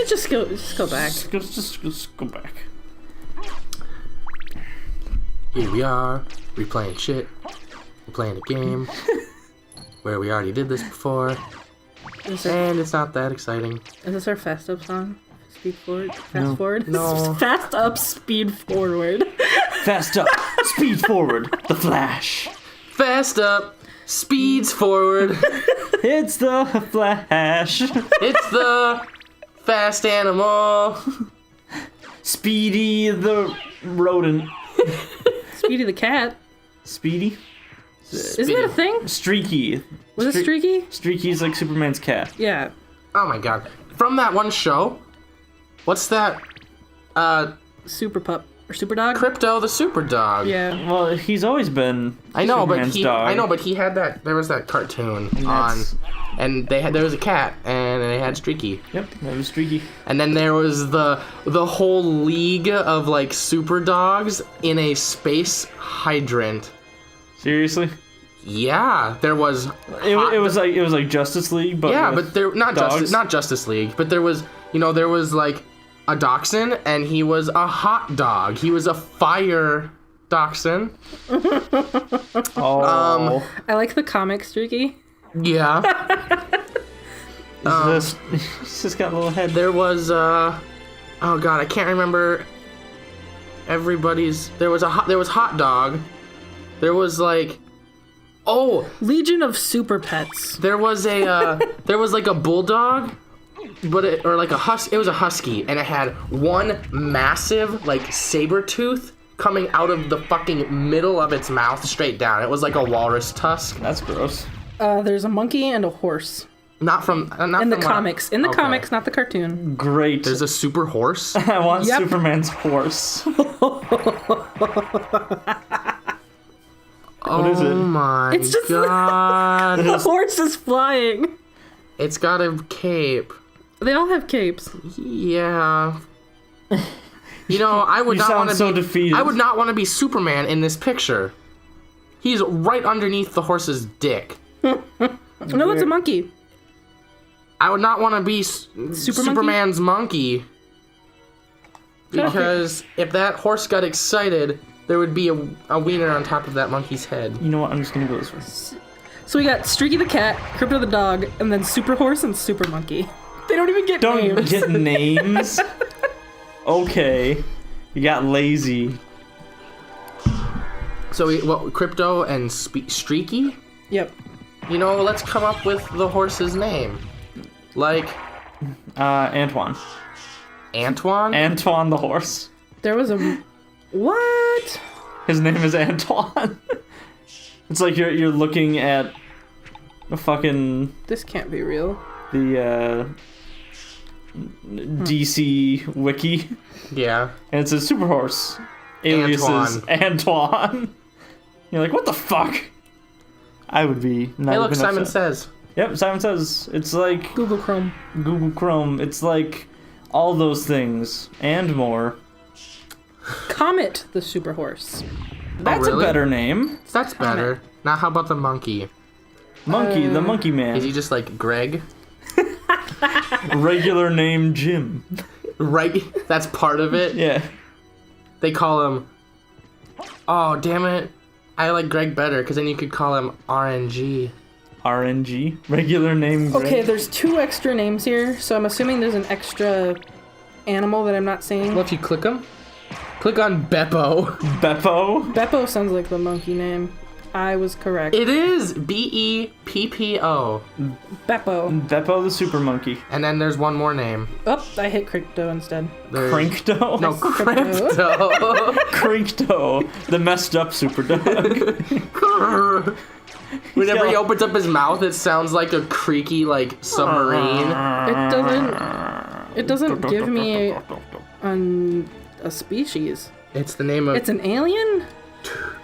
Just go back. Just go back. Here we are, replaying shit. We're playing a game where we already did this before, and it's not that exciting. Is this our fast up song? Speed forward? Fast forward? No. Fast up, speed forward. Fast up, speed forward, the Flash. Fast up, speeds forward. It's the Flash. It's the fast animal. Speedy the rodent. Speedy the cat. Speedy? Isn't that a thing? Streaky. Was it Streaky? Streaky's like Superman's cat. Yeah. Oh my god. From that one show, what's that? Super pup. Or super dog? Crypto the super dog. Yeah. Well, he's always been Superman's dog. But he had that. There was that cartoon on, and there was a cat, and they had Streaky. Yep, that was Streaky. And then there was the whole league of like super dogs in a space hydrant. Seriously? Yeah, there was. It was like Justice League, but yeah, with but there not Justice League, but there was like a dachshund, and he was a hot dog. He was a fire dachshund. Oh. I like the comic Streaky. Yeah. He's just got a little head. There was oh god, I can't remember everybody's. There was hot dog. There was like Legion of Super Pets. there was like a bulldog, but it was a husky, and it had one massive like saber tooth coming out of the fucking middle of its mouth straight down. It was like a walrus tusk. That's gross. There's a monkey and a horse. Not in the comics. In the comics, not the cartoon. Great. There's a super horse. I want Superman's horse. What is it? Oh my It's just god. the horse is flying. It's got a cape. They all have capes. Yeah. You know, I would not want to so be defeated. I would not want to be Superman in this picture. He's right underneath the horse's dick. No, it's a monkey. I would not want to be Superman's monkey. Because if that horse got excited, there would be a wiener on top of that monkey's head. You know what? I'm just gonna go this way. So we got Streaky the cat, Crypto the dog, and then Super Horse and Super Monkey. They don't even get names. Don't get names? Okay. You got lazy. So Crypto and Streaky? Yep. You know, let's come up with the horse's name. Like Antoine. Antoine? Antoine the horse. There was a... What? His name is Antoine. It's like you're looking at a fucking... This can't be real. The DC wiki. Yeah. And it says Super Horse. Alias is Antoine. You're like, what the fuck? I would be not Hey, look, even Simon upset. Says. Yep, Simon Says. It's like Google Chrome. Google Chrome. It's like all those things and more. Comet the Super Horse. That's really? a better name. That's better. Now, how about the monkey? Monkey, the Monkey Man. Is he just like Greg? Regular name Jim. Right? That's part of it? Yeah. They call him... Oh, damn it. I like Greg better, because then you could call him RNG. RNG. Regular name Greg. Okay, there's 2 extra names here, so I'm assuming there's an extra animal that I'm not saying. Well, if you click him, click on Beppo. Beppo? Beppo sounds like the monkey name. I was correct. It is Beppo. Beppo. Beppo the Super Monkey. And then there's one more name. Oh, I hit Crypto instead. Crinkto? No, Crypto. Crinkto. The messed up super dog. Whenever he opens up his mouth, it sounds like a creaky, like, submarine. It doesn't give me a species. It's the name of... It's an alien?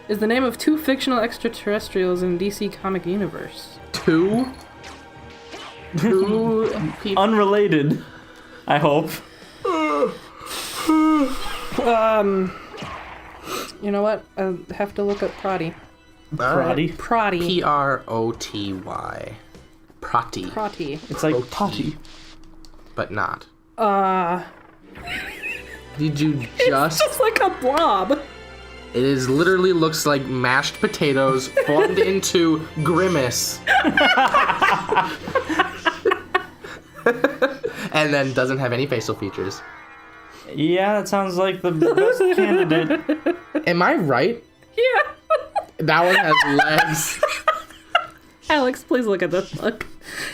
Is the name of 2 fictional extraterrestrials in DC comic universe. 2 people. Unrelated, I hope. You know what? I have to look up Protty. Protty? Protty. P-R-O-T-Y. Protty. Protty. It's like potty. But not. Did you It's just... just like a blob. It is literally looks like mashed potatoes formed into Grimace. And then doesn't have any facial features. Yeah, that sounds like the best candidate. Am I right? Yeah. That one has legs. Alex, please look at this. Look.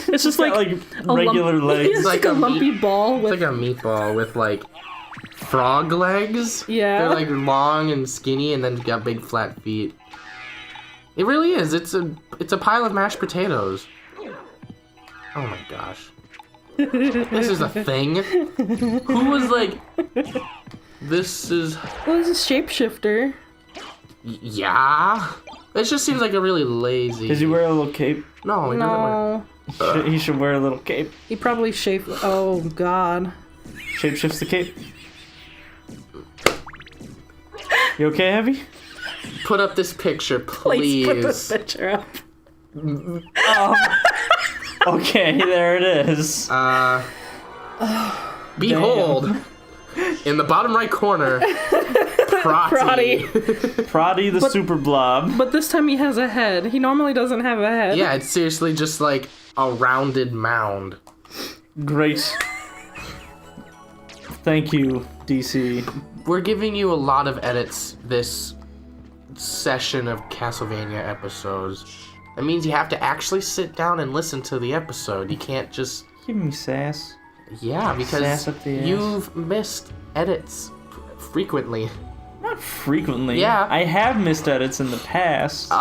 It's just Got, like like regular legs. It's like a lumpy ball with It's like a meatball with like frog legs. Yeah. They're like long and skinny and then got big flat feet. It really is. It's a pile of mashed potatoes. Oh my gosh. This is a thing. Who was like this is Well, this is shapeshifter. yeah. It just seems like a really lazy. Does he wear a little cape? No, he doesn't wear. No. He should wear a little cape. He probably shaped. Oh God. Shapeshifts the cape. You okay, Heavy? Put up this picture, please. Please put this picture up. Okay, there it is. Behold, in the bottom right corner, Protty. Proddy the super blob. But this time he has a head. He normally doesn't have a head. Yeah, it's seriously just like a rounded mound. Great. Thank you, DC. We're giving you a lot of edits this session of Castlevania episodes. That means you have to actually sit down and listen to the episode. You can't just... Give me sass. Yeah, because Sass up the ass. you've missed edits frequently. Not frequently. Yeah. I have missed edits in the past.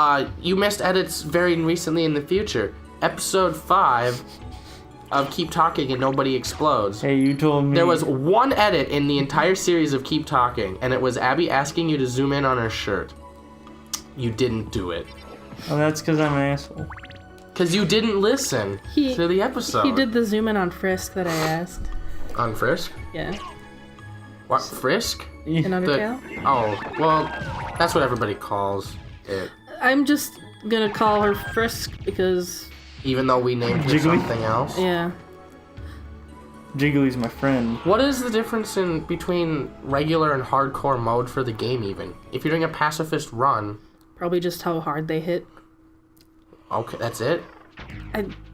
You missed edits very recently in the future. Episode 5 of Keep Talking and Nobody Explodes. Hey, you told me. There was one edit in the entire series of Keep Talking, and it was Abby asking you to zoom in on her shirt. You didn't do it. Oh, that's because I'm an asshole. Because you didn't listen to the episode. He did the zoom in on Frisk that I asked. On Frisk? Yeah. What, Frisk? In Undertale? Oh, well, that's what everybody calls it. I'm just gonna call her Frisk because, Even though we named her Jiggly? something else. yeah. Jiggly's my friend. What is the difference between regular and hardcore mode for the game even? If you're doing a pacifist run, Probably just how hard they hit. okay, that's it?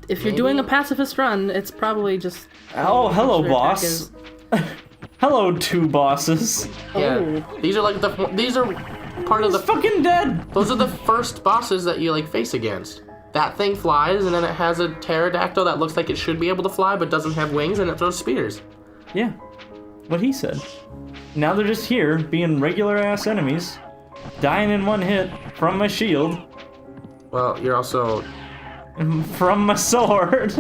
If you're doing a pacifist run, it's probably just. Oh, hello, their boss. attack Hello, two bosses. Yeah. Oh. These are like these are part of the Fucking dead. those are the first bosses that you like face against. That thing flies and then it has a pterodactyl that looks like it should be able to fly but doesn't have wings and it throws spears. Yeah. What he said. Now they're just here, being regular ass enemies. Dying in one hit from my shield. Well, you're also From my sword.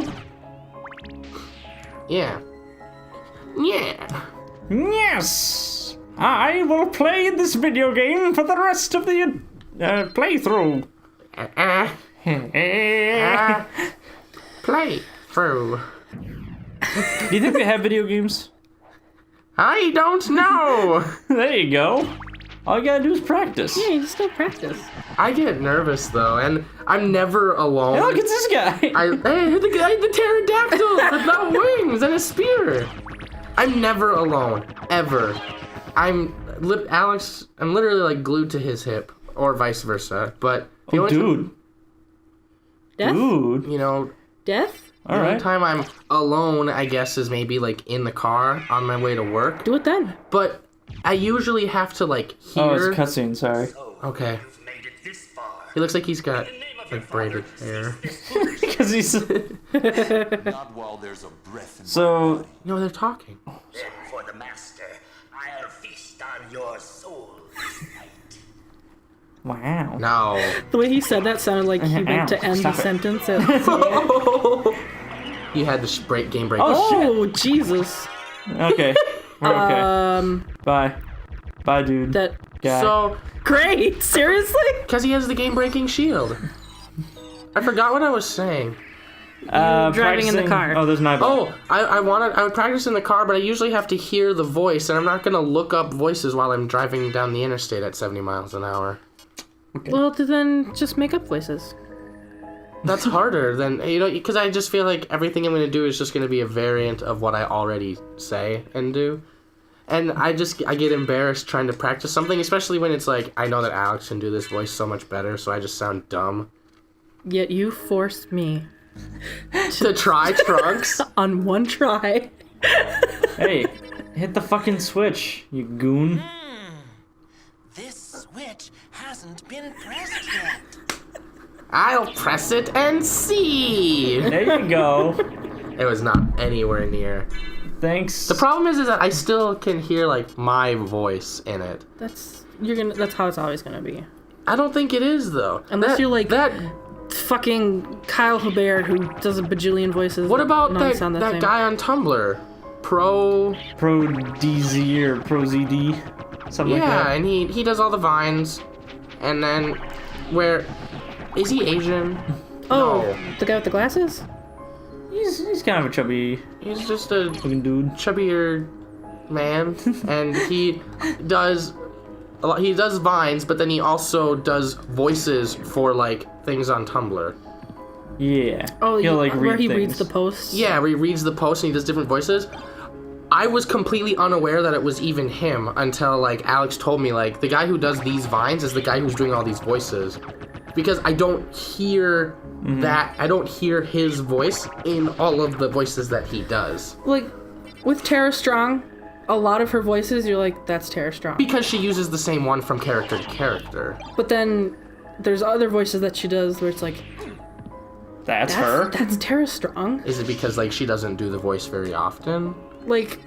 yeah. Yeah. Yes! I will play this video game for the rest of the playthrough. Play through. Do you think they have video games? I don't know. There you go. All you gotta do is practice. Yeah, you just go practice. I get nervous though, and I'm never alone. Hey, look, it's this guy. Hey, the guy, the pterodactyl without wings and a spear. I'm never alone, ever. Alex, I'm literally like glued to his hip, or vice versa. But the Oh, only dude. Death? Dude. you know, Death? the All only right. time I'm alone, I guess, is maybe like in the car on my way to work. Do it then. But I usually have to like hear. Oh, it's a cutscene, sorry. Okay. He looks like he's got like braided hair. Because he's... Not while there's a breath in So, No, they're talking. Then for the master, I'll feast on your soul this night. wow. No. The way he said that sounded like he meant to end the Stop it. sentence at You had the game break. Oh, Jesus. Okay. We're okay. Bye. Bye, dude. That. Guy. So, Great! Seriously? because he has the game-breaking shield. I forgot what I was saying. driving in the practicing- car. Oh, there's an eyeball. Oh, I would practice in the car, but I usually have to hear the voice, and I'm not gonna look up voices while I'm driving down the interstate at 70 miles an hour. Well, then just make up voices. That's harder than, because I just feel like everything I'm going to do is just going to be a variant of what I already say and do. And I get embarrassed trying to practice something, especially when it's like, I know that Alex can do this voice so much better, so I just sound dumb. Yet you forced me To try Trunks? on one try. Hey, hit the fucking switch, you goon. This switch hasn't been pressed yet. I'll press it and see! There you go. It was not anywhere near. Thanks. The problem is that I still can hear, like, my voice in it. That's how it's always gonna be. I don't think it is, though. Unless you're like that. fucking Kyle Hubbard who does a bajillion voices. What about that sound the that same. guy on Tumblr? Pro DZ or Pro ZD? Something like that. Yeah, and he does all the vines. And then, where... Is he Asian? Oh, No. the guy with the glasses? He's kind of a chubby He's just a looking dude. chubbier man. And he does vines, but then he also does voices for, like, things on Tumblr. Yeah. Oh, He'll like where read he things. reads the posts? Yeah, where he reads the post and he does different voices. I was completely unaware that it was even him until, like, Alex told me, like, the guy who does these vines is the guy who's doing all these voices. Because I don't hear that, I don't hear his voice in all of the voices that he does. Like, with Tara Strong, a lot of her voices, you're like, that's Tara Strong. Because she uses the same one from character to character. But then there's other voices that she does where it's like, That's her. that's Tara Strong. Is it because, like, she doesn't do the voice very often? Like,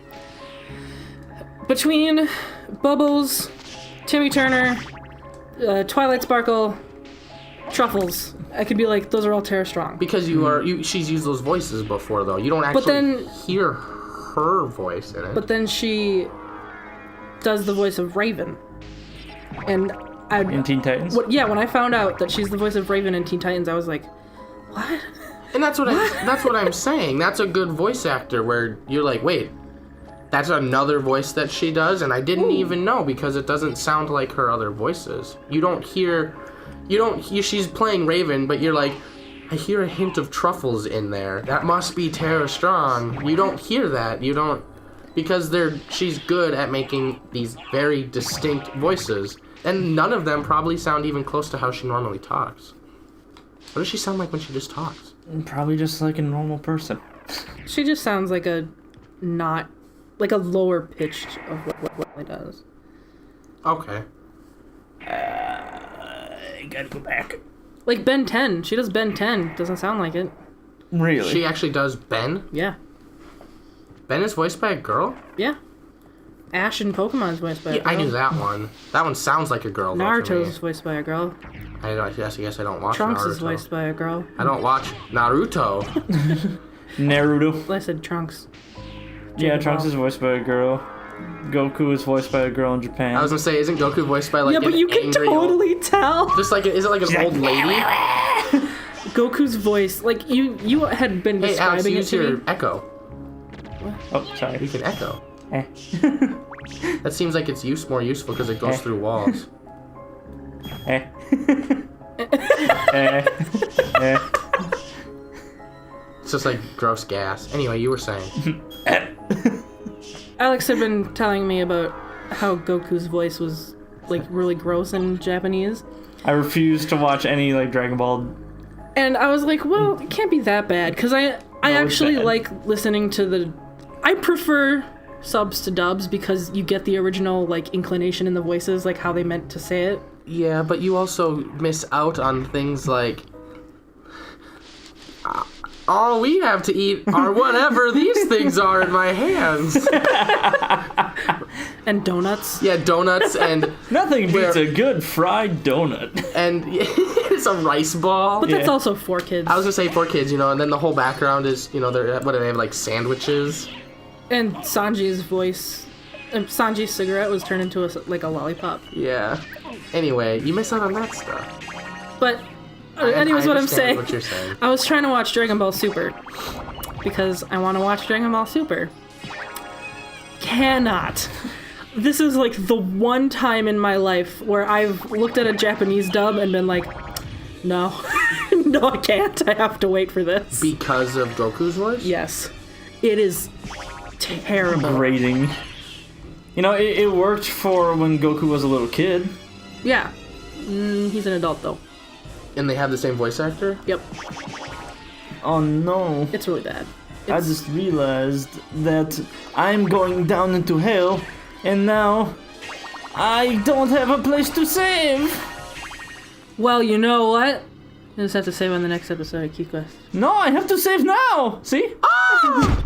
between Bubbles, Timmy Turner, Twilight Sparkle, Truffles, I could be like, those are all Tara Strong. Because she's used those voices before, though. You don't actually hear her voice in it. But then she does the voice of Raven. And In Teen Titans? when I found out that she's the voice of Raven in Teen Titans, I was like, what? And that's what I'm saying. That's a good voice actor where you're like, wait, that's another voice that she does, and I didn't even know because it doesn't sound like her other voices. She's playing Raven, but you're like, I hear a hint of Truffles in there. That must be Tara Strong. You don't hear that. You don't, because she's good at making these very distinct voices, and none of them probably sound even close to how she normally talks. What does she sound like when she just talks? Probably just like a normal person. She just sounds like a lower pitched of what she does. Okay. I gotta go back. Like Ben 10. She does Ben 10. Doesn't sound like it. Really? She actually does Ben? Yeah. Ben is voiced by a girl? Yeah. Ash in Pokemon's voiced by a girl. I knew that one. That one sounds like a girl. though, to me. Naruto's voiced by a girl. I guess I don't watch Trunks Naruto. is voiced by a girl. I don't watch Naruto. Naruto. I said Trunks. Yeah, Trunks is voiced by a girl. Goku is voiced by a girl in Japan. I was gonna say, isn't Goku voiced by like Yeah, but an you can angry totally tell. Just like, is it like an old lady? Goku's voice, like you had been Hey, Alex, describing it use to your me. echo. Oh, sorry. You can echo. Eh. That seems like it's more useful because it goes through walls. Eh. Eh. Eh. It's just like gross gas. Anyway, you were saying. Alex had been telling me about how Goku's voice was like really gross in Japanese. I refuse to watch any like Dragon Ball. And I was like, well, it can't be that bad because I actually bad. like listening to I prefer subs to dubs because you get the original like inclination in the voices, like how they meant to say it. Yeah, but you also miss out on things like all we have to eat are whatever these things are in my hands. And donuts. Yeah, donuts and Nothing beats a good fried donut. it's a rice ball. But that's Yeah. also for kids. I was gonna say for kids, and then the whole background is, they're what do they have, like sandwiches? And Sanji's voice, Sanji's cigarette was turned into a lollipop. Yeah. Anyway, you miss out on that stuff. But anyways, I what I'm understand saying, what you're saying. I was trying to watch Dragon Ball Super because I want to watch Dragon Ball Super. Cannot. This is like the one time in my life where I've looked at a Japanese dub and been like, No. No, I can't. I have to wait for this. Because of Goku's voice? Yes. It is terrible. Grating. You know, it worked for when Goku was a little kid. Yeah. He's an adult, though. And they have the same voice actor? Yep. Oh no. It's really bad. I just realized that I'm going down into hell, and now I don't have a place to save. Well, you know what? I just have to save on the next episode of KeyQuest. No, I have to save now. See? Ah!